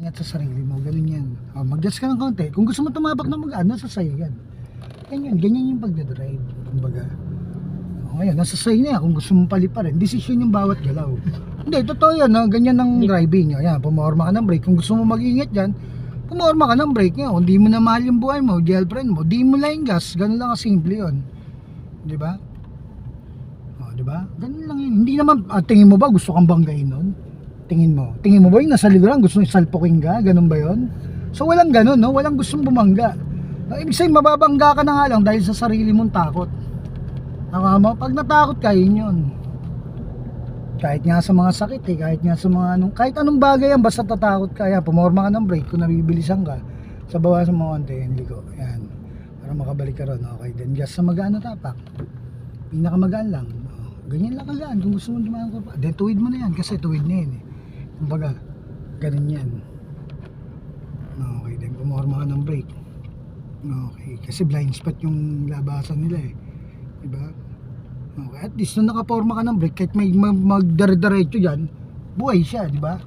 Ingat sa sarili mo, ganun yan. Mag-gas ka ng konti. Kung gusto mo tumabak na nasa sayo yan. Ganyan yung pagdadrive. Kumbaga. Ngayon, nasa sayo na yan. Kung gusto mo paliparin, desisyon yung bawat galaw. Hindi, totoo yan. Ganyan ang driving. Ayan, pumorma ka ng brake. Kung gusto mo mag-ingat dyan, pumorma ka ng brake. Kung di mo na mahal yung buhay mo, girlfriend mo, di mo lang yung gas. Ganun lang kasimple yun. Diba? Diba? Ganun lang yun. Hindi naman, tingin mo ba gusto kang banggain nun? Tingin mo ba yung nasa likuran gusto nyo salpukin ka? Ganun ba yun? So walang ganun, no? Walang gustong bumangga. Ibig sabihin mababangga ka na nga lang dahil sa sarili mong takot. Pag natakot ka, yun. Kahit nga sa mga sakit kahit nga sa mga kahit anong bagay yan, basta tatakot ka. Yan, pumorma ka ng brake kung nabibilisan ka. Sa bawasan mo konti, yung liko. Yan. Para makabalik ka ron. Okay, then gas sa magaan na tapak. Pinakamagaan lang. Ganyan lang kagaan kung gusto mo dumaan ka pa. Then tuwid mo na yan kasi tuwid na yan Kumbaga, ganun yan. Okay, then pumorma ka ng brake. Okay, kasi blind spot yung labasan nila diba? Okay, at least nung nakaporma ka ng brake, kahit may magdare-diretso dyan, buhay siya, diba?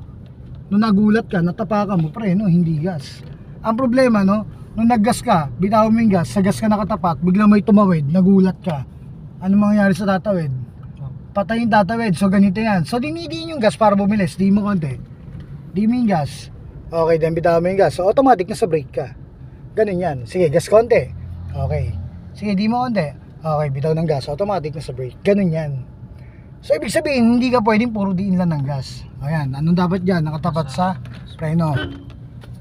Nung nagulat ka, natapakan mo, pre, hindi gas. Ang problema, nung naggas ka, bitawan mo yung gas, sa gas ka nakatapak, biglang may tumawid, nagulat ka. Ano mangyayari sa tatawid? Patay yung tatawid, so ganito yan. So dinidiin yung gas para bumilis, di mo konti. Di mo yung gas. Okay, then bitawan mo yung gas. So automatic na sa brake ka. Ganun yan. Sige, gas konti. Okay. Sige, di mo konti. Okay, bitaw ng gas. Automatic na sa brake. Ganun yan. So ibig sabihin, hindi ka pwedeng puro diin lang ng gas. Ayan, anong dapat dyan? Nakatapat sa preno.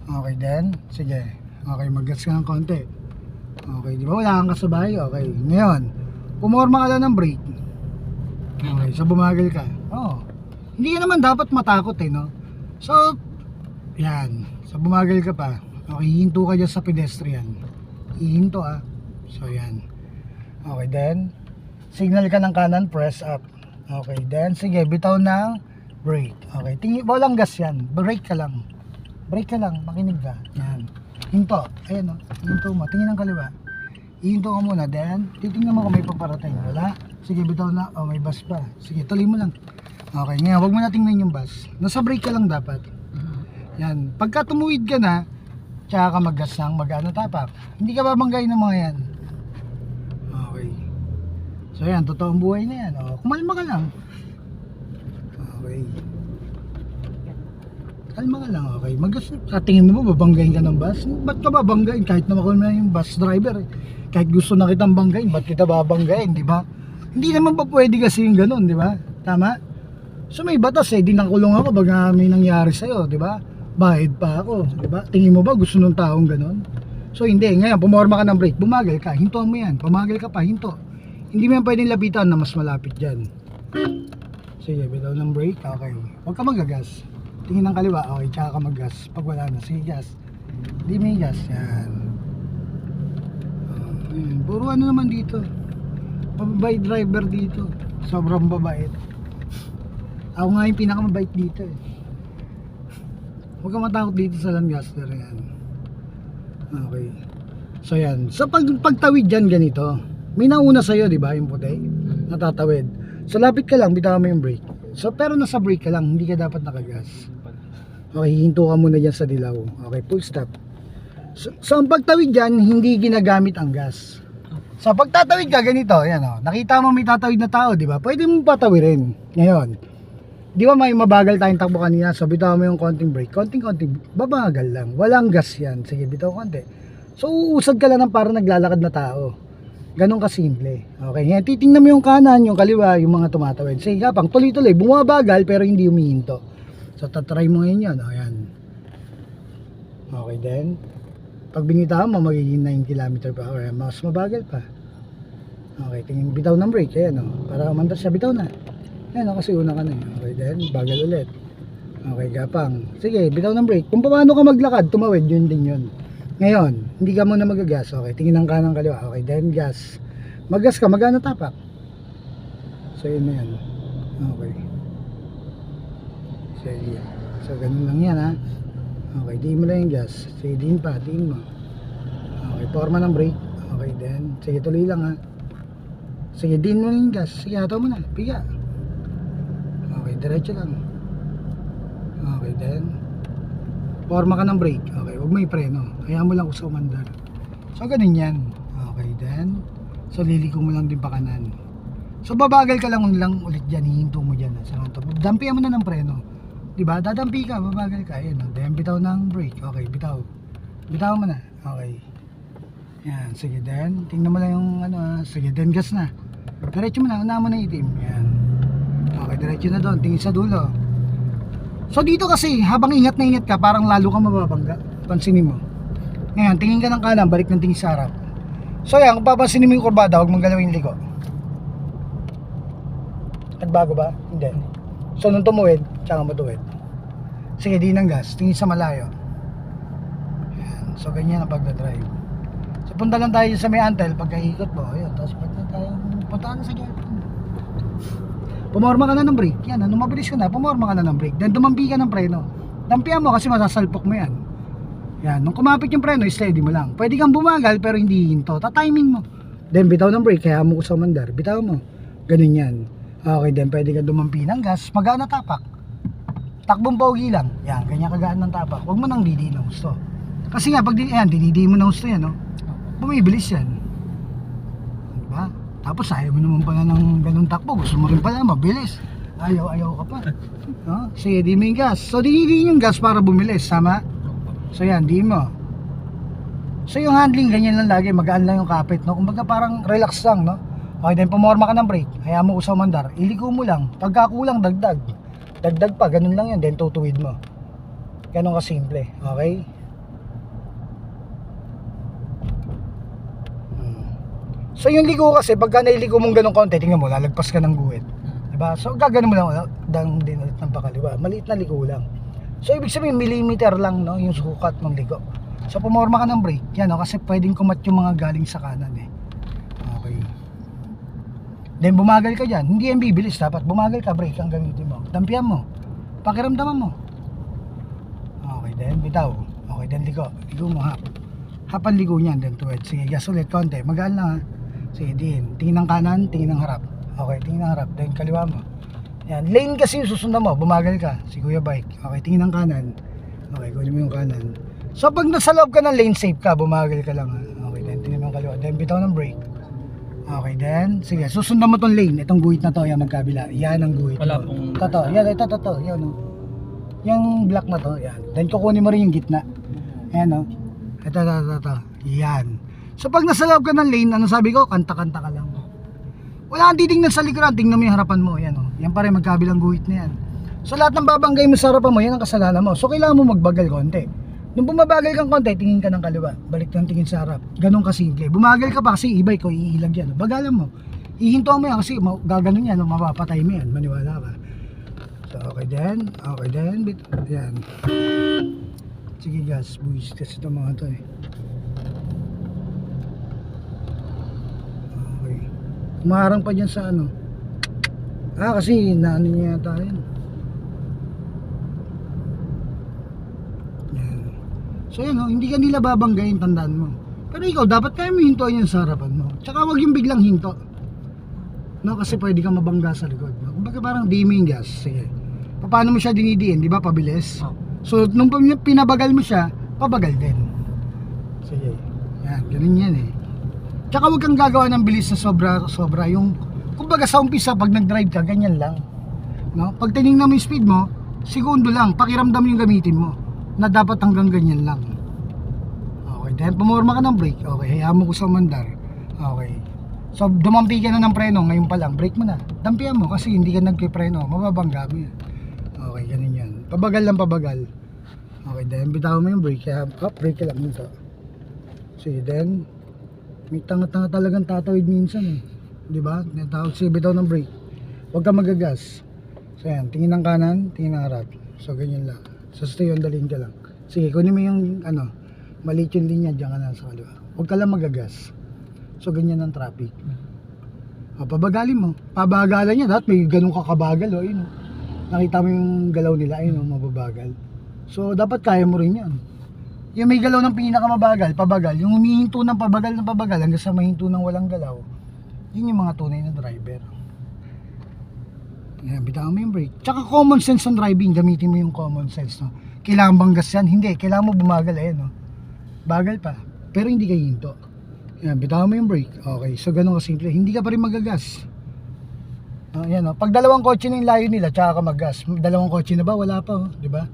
Okay, then. Sige. Okay, mag-gas ka ng konti. Okay, di ba? Wala kang kasabay. Okay, ngayon, pumorma ka lang ng brake. Okay, so bumagal ka. Hindi ka naman dapat matakot So, yan. So bumagal ka pa. Okay, hihinto ka dyan sa pedestrian. Hihinto So yan. Okay, then signal ka ng kanan, press up. Okay, then sige, bitaw ng brake. Okay, walang gas yan. Brake ka lang. Brake ka lang, makinig ka. Yan. Hinto. Ayan hinto mo. Tingin ng kaliwa. Hihinto ka muna, then titingnan mo kung may paparating. Wala. Sige, bitaw na. May bus pa. Sige, tuloy mo lang. Okay, ngayon, huwag mo na tingnan yung bus. Nasa brake ka lang dapat. Yan. Pagka tumuwid ka na, tsaka ka mag-gas ng mag-ano tapak. Hindi ka babanggain ng mga yan. Okay. So yan, totoong buhay na yan. Kumalma ka lang. Okay. Kalma ka lang, okay. Mag-gas. Sa tingin mo, babanggain ka ng bus? Ba't ka babanggain? Kahit naman kung na yung bus driver kahit gusto na kitang banggain, ba't kita babanggain, di ba? Hindi naman pa pwede kasi yung ganun, di ba? Tama? So may batas di nakulong ako pag may nangyari sa'yo, di ba? Bahid pa ako, di ba? Tingin mo ba gusto ng taong ganun? So hindi, ngayon pumorma ka ng brake, bumagal ka, hintuan mo yan, pumagal ka pa, hinto. Hindi mo yan pwedeng lapitan na mas malapit dyan. Sige, bitaw ng brake, okay. Huwag ka magagas. Tingin ng kaliwa, okay, tsaka ka maggas. Pag wala na, sige gas. Hindi may gas, yan. Puro ano naman dito, mababait driver dito. Sobrang babait. Ako nga yung pinakamabait dito Huwag ka matakot dito sa Lancaster yan. Okay. So yan. So pagtawid dyan ganito, may nauna sa'yo, di ba, yung puti? Natatawid. So lapit ka lang, bitawan mo yung brake. So pero nasa brake ka lang, hindi ka dapat nakagas. Okay, hinto ka muna dyan sa dilaw. Okay, full stop. So ang pagtawid dyan, hindi ginagamit ang gas. So pagtatawid ka ganito, yan nakita mo may tatawid na tao, di ba? Pwede mong patawirin. Ngayon, di ba may mabagal tayong takbo kanina? So bitaw mo yung konting brake, konting babagal lang. Walang gas yan. Sige, bitaw konti. So uusad ka lang ng parang naglalakad na tao. Ganon kasimple. Okay, ngayon titingnan mo yung kanan, yung kaliwa, yung mga tumatawid. Sige, kapang tuloy-tuloy, bumabagal pero hindi humihinto. So tatry mo ngayon yan. Ayan. Okay, then pag binitahan mo, magiging 9 km per hour. Mas mabagal pa. Okay, tingin, bitaw ng brake. Ayan para umandar siya, bitaw na. Ayan kasi una ka na Okay, then bagal ulit. Okay, gapang. Sige, bitaw ng brake. Kung paano ka maglakad, tumawid, yun din yun. Ngayon, hindi ka muna magagas. Okay, tingin ng kanang kaliwa. Okay, then gas. Maggas ka, magana tapak. So yun na yan. Okay. Sige. So ganun lang yan Okay, diin mo lang yung gas. Sige, diin pa, diin mo. Okay, forma ng brake. Okay, then sige, tuloy lang Sige, diin mo lang yung gas. Sige, hataw mo na, piga. Okay, diretso lang. Okay, then Forma ka ng brake. Okay, huwag mo i-preno. Kaya mo lang kung sa umandar. So, ganun yan. Okay, then. So, liliko mo lang din pa kanan. So, babagal ka lang ulit dyan. Hihinto mo dyan. Dampihan mo na ng preno. Diba? Dadampi ka, babagal ka. Ayan, then bitaw ng brake. Okay, bitaw. Bitaw mo na. Okay. Yan, sige, then. Tingnan mo lang yung sige, then gas na. Diretso mo na, una mo na itim. Yan. Okay, diretso na doon. Tingin sa dulo. So dito kasi, habang ingat na ingat ka, parang lalo ka mababangga. Pansinin mo. Ngayon, tingin ka ng kanan, balik ng tingin sa harap. So yan, kung papansinin mo yung kurbada, huwag mong galawin yung liko. Nagbago ba? Hindi. So nung tumuwid, tsaka matuwid. Sige, di ng gas. Tingin sa malayo. Yan. So ganyan ang pagdadrive. So punta lang tayo sa may antel, pagkaikot mo. Ayun, tapos punta na sa gate. Pumorma ka na ng brake. Yan, nung mabilis ka na, pumorma ka na ng brake. Then dumampi ka ng preno. Dampihan mo kasi masasalpok mo yan. Yan, nung kumapit yung preno, steady mo lang. Pwede kang bumagal pero hindi hinto. Ta-timing mo. Then bitaw ng brake, kaya mo ko sa mandar. Bitaw mo. Ganun yan. Okay, then pwede ka dumampi ng gas. Magaan na tapak. Takbong pogi lang. Yan, ganyan kagaan ng tapak. Huwag mo nang didi ng gusto. Kasi nga, pag dinidi mo ng gusto yan, no? Bumibilis yan. Diba? Tapos ayaw mo naman pala ng ganun takbo. Gusto mo rin pala mabilis. Ayaw ka pa. No? Sige, di mo yung gas. So dinidi yung gas para bumilis. Sama? So yan, di mo. So yung handling, ganyan lang lagi. Magaan lang yung kapit. No? Kumbaga parang relax lang. No? Okay, then pumorma ka ng brake. Hayaan mo usaw mandar. Iliko mo lang. Pagkakulang, dagdag. Dagdag pa. Ganun lang yan. Then tutuwid mo. Ganun ka simple. Okay? So yung ligo kasi, pagka nailigo mong ganun konti, tingnan mo, lalagpas ka ng guhit. Diba? So gagano mo lang, din ulit ng pakaliwa. Maliit na ligo lang. So ibig sabihin, millimeter lang, no, yung sukat ng ligo. So pumorma ka ng brake, yan, no, kasi pwedeng kumat yung mga galing sa kanan eh. Okay. Then bumagal ka dyan, hindi yan bibilis, dapat bumagal ka, brake ang gamitin mo. Dampihan mo, pakiramdaman mo. Okay, then bitaw. Okay, then ligo. Ligo mo, hap. Hapan ligo niyan, then tuwid. Sige, gas ulit, konti. Magaan lang ha. Sige, din. Tingin ng kanan, tingin ng harap. Okay, tingin ng harap. Then kaliwa mo. Yan. Lane kasi yung susundan mo. Bumagal ka. Si Kuya Bike. Okay, tingin ng kanan. Okay, kunin mo yung kanan. So pag nasa loob ka ng lane, safe ka. Bumagal ka lang ha. Okay, then tingin mo yung kaliwa. Then bitaw ng brake. Okay, then. Sige, susundan mo tong lane. Itong guhit na to. Yan, magkabila. Yan ang guhit. Wala mo. pong... Toto. Yan, ito. Yan o. Yung black na to. Yan. Then kukunin mo rin yung gitna. Yan o. Ito. Yan. So pag nasa loob ka ng lane, ano sabi ko? Kanta-kanta ka lang. Wala kang titingnan sa likuran, tingnan mo yung harapan mo. Yan o. Yan pa rin, magkabilang guhit na yan. So lahat ng babanggay mo sa harapan mo, yan ang kasalanan mo. So kailangan mo magbagal konti. Nung bumabagal kang konti, tingin ka ng kaliwa. Balik ng tingin sa harap. Ganon kasimple. Bumagal ka pa kasi e-bike ko, iilag yan. Bagalan mo. Ihinto mo yan kasi gaganon yan. Mapapatay mo yan. Maniwala ka. So okay then. Yan. Sige gas, buwis kasi ito mga to eh. Okay. Umarang pa dyan sa ano. Kasi naano niya yata yun. Yan. So yan hindi ka nila babanggayin, tandaan mo. Pero ikaw, dapat kaya mo hintuan yan sa harapan mo. Tsaka wag yung biglang hinto. No, kasi pwede kang mabangga sa likod. No? Kumbaga parang di mo yung gas. Sige. Paano mo siya dinidiin, di ba? Pabilis. So, nung pinabagal mo siya, pabagal din. Sige. Yan, ganun yan eh. Tsaka huwag kang gagawa ng bilis na sobra. Yung, kumbaga sa umpisa, pag nag-drive ka, ganyan lang. No? Pag tinignan mo yung speed mo, segundo lang, pakiramdam yung gamitin mo. Na dapat hanggang ganyan lang. Okay, then pumorma ka ng brake. Okay, hayaan mo ko sa mandar. Okay. So, dumampi ka na ng preno, ngayon pa lang, brake mo na. Dampihan mo kasi hindi ka nagpipreno, mababangga mo yan. Okay, ganun yan. Pabagal lang pabagal. Okay, then bitaw mo yung brake. Kaya, brake ka lang nito. Sige, then may tanga-tanga talagang tatawid minsan eh. Diba? Natawag siya bitaw ng brake. Huwag ka magagas. So yan, tingin ng kanan, tingin ng harap. So ganyan lang. So stay on the lane ka lang. Sige, kunin mo yung maliit yung linya, diyan ka na sa kaliwa. Huwag ka lang magagas. So ganyan ang traffic. Pabagalin mo. Pabagalan niya, dapat may ganun kakabagal o yun. Nakita mo yung galaw nila, ayun, mababagal. So dapat kaya mo rin yan. Yung may galaw ng pinakamabagal, pabagal. Yung humihinto ng pabagal hanggang sa mahinto ng walang galaw, yun yung mga tunay na driver. Yan, bitawan mo yung brake. Tsaka common sense ang driving, gamitin mo yung common sense, no? kailangan bang gas yan? Hindi, kailangan mo bumagal, no? Bagal pa, pero hindi ka hinto. Yan, bitawan mo yung brake. Okay, so ganun ka simple. Hindi ka pa rin magagas. Yan, pag dalawang kotse na yung layo nila, tsaka ka maggas. Dalawang kotse na ba? Wala pa, di ba?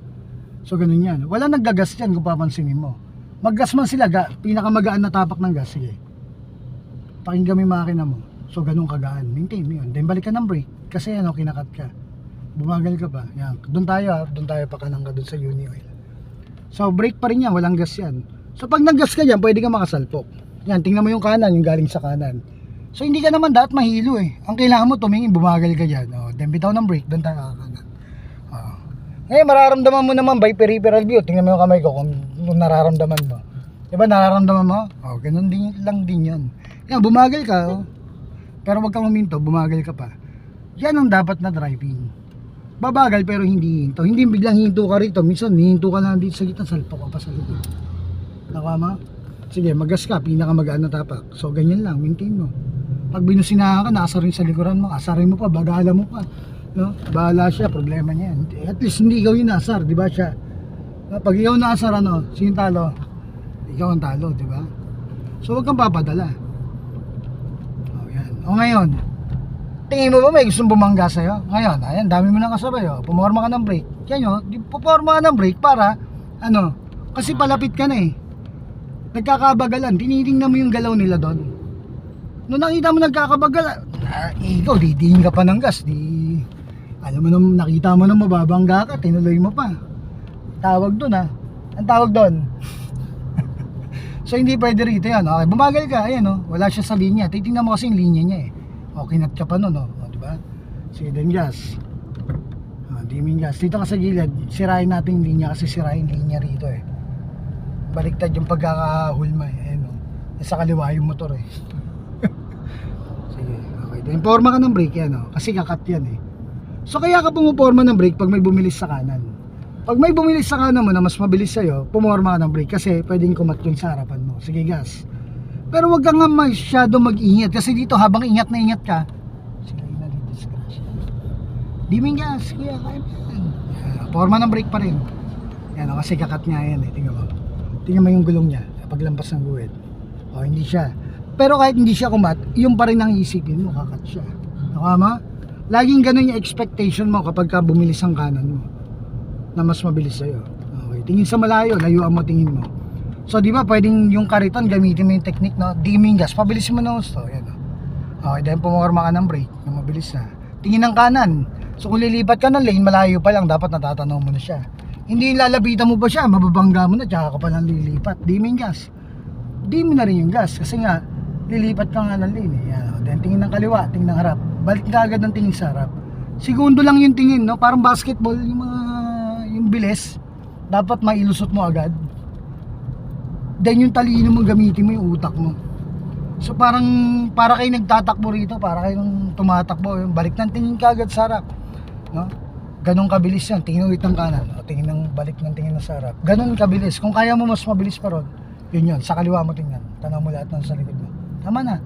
So ganun yan. Wala naggagas yan kung papansinin mo. Maggas man sila, pinakamagaan na tapak ng gas. Sige, pakinggan mo yung makina mo. So ganun kagaan, maintain mo yun. Then balik ka ng brake, kasi kinakat ka. Bumagal ka pa. Yan, doon tayo pa kanang ka doon sa uni oil. So brake pa rin yan, walang gas yan. So pag naggas ka dyan, pwede ka makasalpok. Yan, tingnan mo yung kanan, yung galing sa kanan. So hindi ka naman dapat mahilo eh. Ang kailangan mo tumingin, bumagal ka dyan. Then bitaw ng brake, doon tayo kakanan. Ngayon mararamdaman mo naman by peripheral view. Tingnan mo yung kamay ko kung nararamdaman mo. Diba nararamdaman mo? Ganun din lang din yan. Yan, bumagal ka. Pero wag kang huminto, bumagal ka pa. Yan ang dapat na driving. Babagal pero hindi hinto. Hindi biglang hinto ka rito. Minsan hinto ka lang dito sa gitna, salpok ka pa sa likod. Nakama? Sige, maggas ka, pinakamagaan na tapak. So ganyan lang, maintain mo. Pag binusinahan ka, nasa rin sa likuran mo, asarin mo pa, bagala mo pa. No? Bahala siya, problema niya. At least hindi ikaw yung nasar, di ba siya? Pag ikaw nasar, sino talo? Ikaw ang talo, di ba? So wag kang papadala. Yan. Ngayon, tingin mo ba may gustong bumangga sa'yo? Ngayon, ayan, dami mo nang kasabay. Pumorma ka ng brake. Yan pumorma ka ng brake para, kasi palapit ka na eh. Nagkakabagalan, tinitingnan mo yung galaw nila doon. Nung nakita mo nagkakabagalan, ikaw, didihin ka pa ng gas, alam mo nung nakita mo nung mababangga ka, tinuloy mo pa. Tawag doon ang tawag doon. So hindi pwede rito yan. Okay, bumagal ka, ayan wala siya sa linya. Titingnan mo kasi yung linya niya eh. Kinat ka pa nun diba? Sige, then gas. Diming gas. Dito ka sa gilid, sirain natin yung linya kasi sirain linya rito eh. Baliktad yung pagkakahulma eh. Sa kaliwa yung motor eh. Sige, okay. Then forma ka ng brake yan kasi kakat yan eh. So kaya ka pumuporma ng brake pag may bumilis sa kanan. Pag may bumilis sa kanan mo na mas mabilis sa'yo, pumorma ka ng brake kasi pwedeng kumat yung sa harapan mo. Sige, gas. Pero wag kang nga masyado mag-ingat kasi dito habang ingat na ingat ka, sige na dito disgrasya. Diming gas, kuya, kaya yan. Porma ng brake pa rin. Yan kasi kakat nga yan eh, tingnan mo. Tingnan mo yung gulong niya, paglampas ng guhit. Hindi siya. Pero kahit hindi siya kumat, yung pa rin ang isipin mo, kakat siya. Nakama? Laging ganun yung expectation mo kapag ka bumilis ang kanan mo na mas mabilis sa'yo. Okay, tingin sa malayo, layuan mo tingin mo. So di ba pwedeng yung kariton gamitin mo yung technique dimming gas, pabilisin mo na gusto. Yan Okay, dahil pumorma ka ng brake na mabilis na. Tingin ng kanan. So kung lilipat ka ng lane, malayo pa lang, dapat natatanaw mo na siya. Hindi lalapitan mo pa siya, mababangga mo na, tsaka ka pa lang lilipat. Dimming gas. Dim na rin yung gas kasi nga lilipat ka nga ng lane eh. Then tingin ng kaliwa, tingin ng harap. Balik ka agad ng tingin sa harap. Segundo lang yung tingin, parang basketball yung bilis. Dapat mailusot mo agad. Then yung talino mo, gamitin mo yung utak mo. So para kayo nagtatakbo rito, para kayong tumatakbo, yung balik ng tingin ka agad sa harap. Ganon kabilis yan, tingin ulit ng kanan, tingin ng balik ng tingin sa harap. Ganon kabilis. Kung kaya mo mas mabilis pa ron, yun, sa kaliwa mo tingnan. Tanaw mo lahat ng sa likod mo. Tama na.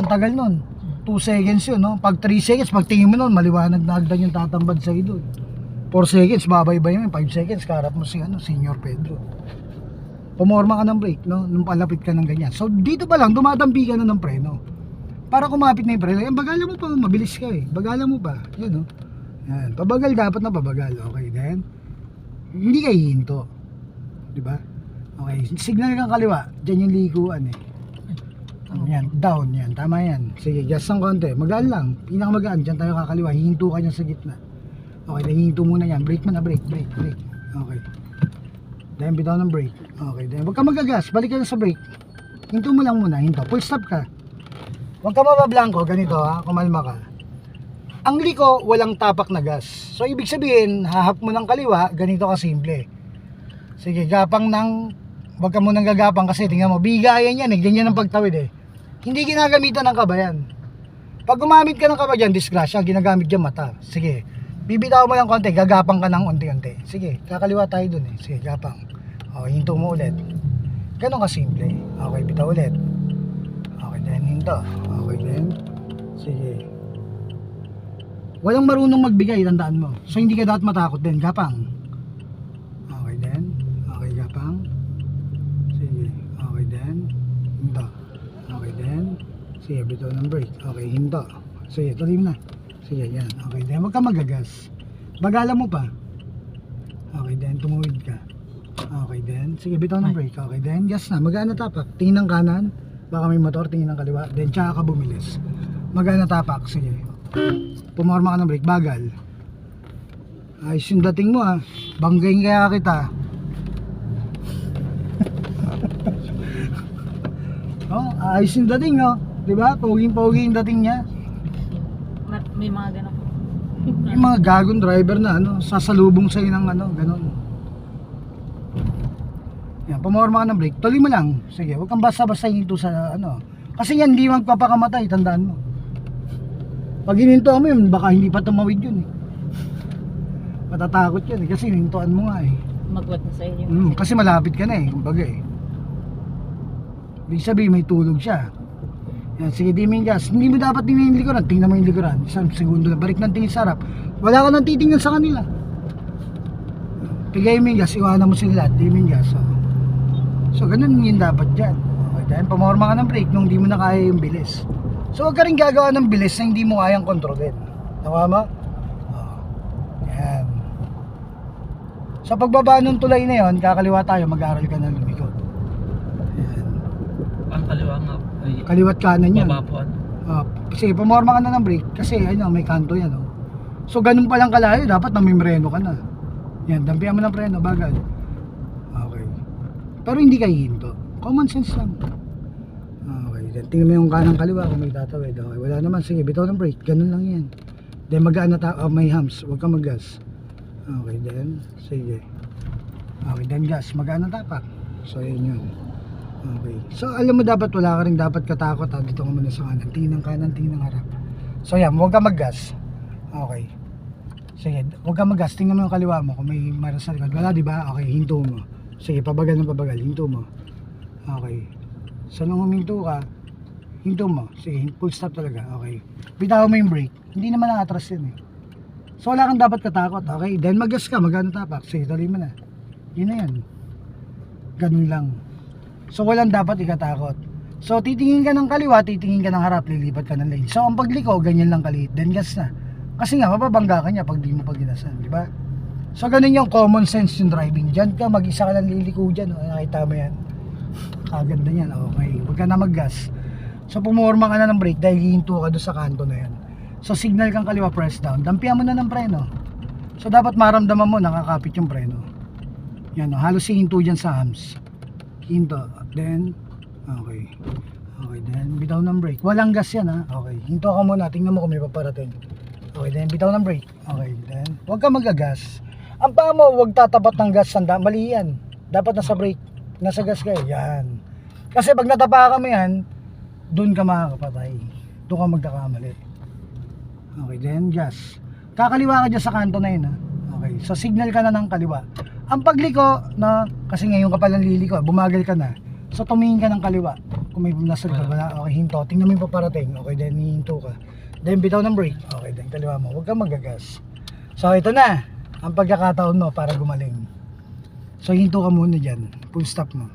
Ang tagal nun. 2 seconds yun, Pag 3 seconds, pag tingin mo nun, maliwanag na agad yung tatambad sa idol. 4 seconds, babaybay mo. 5 seconds, kaharap mo si Senior Pedro. Pumorma ka ng brake, nung palapit ka ng ganyan. So dito pa lang, dumadampi ka na ng preno. Para kumapit na yung preno. Yan, bagalan mo pa, mabilis ka eh. Bagalan mo pa. Yan, Yan. Pabagal dapat na pabagal. Okay, then hindi ka hihinto. Diba? Okay, signal kang kaliwa. Diyan yung likuan eh. Yan, down yan. Tama yan. Sige, gas ng konti. Magaan lang. Pinakamagaan. Diyan tayo kakaliwa. Hihinto ka niyan sa gitna. Okay, nahihinto muna yan. Brake mo na, brake. Okay. Then bitaw ng brake. Okay, then huwag ka magagas. Balik ka na sa brake. Hinto mo lang muna. Hinto. Full stop ka. Huwag ka mabablanko. Ganito kumalma ka. Ang liko, walang tapak na gas. So ibig sabihin, hahap mo ng kaliwa. Ganito ka simple. Sige, gapang ng, huwag ka munang gagapang kasi tingnan mo, bigayan yan eh. Ganyan ang pagtawid eh. Hindi ginagamitan ng kabayan. Pag gumamit ka ng kabayan, disgrasya, ginagamit dyan mata. Sige, bibitaw mo lang konti, gagapang ka ng unti-unti. Sige, kakaliwa tayo dun eh. Sige, gapang. Okay, hinto mo ulit. Ganon ka simple. Okay, bitaw ulit. Okay, then hinto. Okay, then sige. Walang marunong magbigay, tandaan mo. So hindi ka dapat matakot din, gapang. Okay, then Okay, then. Hinto. Okay, then. Sige, bitaw ng brake. Okay, hinto. Sige, tuloy mo na. Sige, yan. Okay, then. Huwag ka magagas. Bagalan mo pa. Okay, then. Tumuwid ka. Okay, then. Sige, bitaw ng brake. Okay, then. Gas na. Magaan na tapak. Tingin ng kanan. Baka may motor. Tingin ng kaliwa. Then, tsaka ka bumilis. Magaan na tapak. Sige. Pumorma ka ng brake. Bagal. Ayos yung dating mo ha. Banggain kaya kita. Oh, ayos yung dating oh. Diba? Poging-pogi yung dating niya. May mga ganun. Yung mga gagong driver na ano, sasalubong sa'yo ng ano, ganon. Yan, pumorma ka ng brake. Tuloy mo lang. Sige, huwag kang basta-basta hinto sa ano. Kasi yan, hindi magpapakamatay. Tandaan mo. Pag hininto mo yun, baka hindi pa tumawid yun eh. Matatakot yun eh. Kasi hinintoan mo nga eh. Magwat na sa inyo. Kasi malapit ka na eh. Kumbaga eh. Ibig sabihin, may tulog siya. Yan, sige, di mo yung gas. Hindi mo dapat tingnan yung likuran. Tingnan mo yung likuran. Isang segundo na. Balik ng tingin sa harap. Wala ka nang titingnan sa kanila. Pigay mo yung gas. Iwanan mo sila lahat. Di mo yung gas. So, ganun yung dapat dyan. Okay, dahil pamorma ka ng brake nung hindi mo na kaya yung bilis. So, huwag ka rin gagawa ng bilis na hindi mo kayang kontrolin. Nawa mo? Yan. Sa pagbaba ng tulay na yon, kakaliwa tayo, mag-aaral ka na lumikot. Yan. Ang kaliwa nga. Ay, Kaliwat kanan yan. baba po. Sige, pumorma ka na ng brake kasi ano, may kanto yan. Oh. So, ganun palang kalayo, dapat namimreno ka na. Yan, dampihan mo ng preno, bagal. Okay. Pero hindi kayo hinto. Common sense lang. Okay, then tingnan mo yung kanang kaliwa kung may tatawid. Okay, wala naman. Sige, bitaw ng brake. Ganun lang yan. Then magaan na may hams. Huwag kang mag-gas. Okay, then. Sige. Okay, then gas. Magaan na tapak. So, yun yun. Okay. So, alam mo dapat wala ka rin dapat katakot ha. Dito ka muna sa kanan. Tingin ng kanan, tingin ng harap. So, yan. Huwag kang mag-gas. Okay. Sige, huwag kang mag-gas. Tingnan mo yung kaliwa mo kung may meron sa likod. Wala, di ba? Okay, hinto mo. Sige, pabagal ng pabagal. Hinto mo. Okay. So, nung huminto ka, hinto mo. Sige, full stop talaga. Okay. Bitaw mo yung brake. Hindi naman nakatras yun eh. So, wala kang dapat katakot. Okay. Then, mag-gas ka. Magano tapak. Sige, tuloy mo na. Yun na yan. Ganun lang. So, walang dapat ikatakot. So, titingin ka ng kaliwa, titingin ka ng harap, lilipat ka ng lane. So, ang pagliko, ganyan lang kaliit. Then, gas na. Kasi nga, mapabangga ka niya pag di mo paginasan. Di ba? So, ganun yung common sense yung driving. Diyan ka, mag-isa ka lang liliko dyan. O, nakita mo yan. Kaganda yan. Okay. Huwag ka na mag-gas. So, pumorma ka na ng brake dahil hihinto ka doon sa kanto na yan. So, signal kang kaliwa, press down. Dampihan mo na ng preno. So, dapat maramdaman mo, nakakapit yung preno. Yan o. Halos hihinto dyan sa hams. Hinto. Then, okay. Okay, then, bitaw ng brake. Walang gas yan ha. Okay. Hinto ka muna. Tingnan mo kung may paparating. Okay, then, bitaw ng brake. Okay, then, huwag ka magagas. Ang paa mo, huwag tatapat ng gas. Mali yan. Dapat nasa brake. Nasa gas kayo. Yan. Kasi pag natapa ka mo yan, doon ka makakapatay. Doon ka magkakamali. Okay, then, gas. Kakaliwa ka dyan sa kanto na yun ha. Okay, so signal ka na ng kaliwa. Ang pagliko na, kasi ngayon ka palang liliko, bumagal ka na. So tumingin ka ng kaliwa. Kung may nasa likod, wala. Okay, hinto. Tingnan mo yung paparating. Okay, then hihinto ka. Then bitaw ng brake. Okay, then kaliwa mo. Huwag kang magagas. So ito na. Ang pagkakataon mo para gumaling. So hinto ka muna dyan. Full stop mo.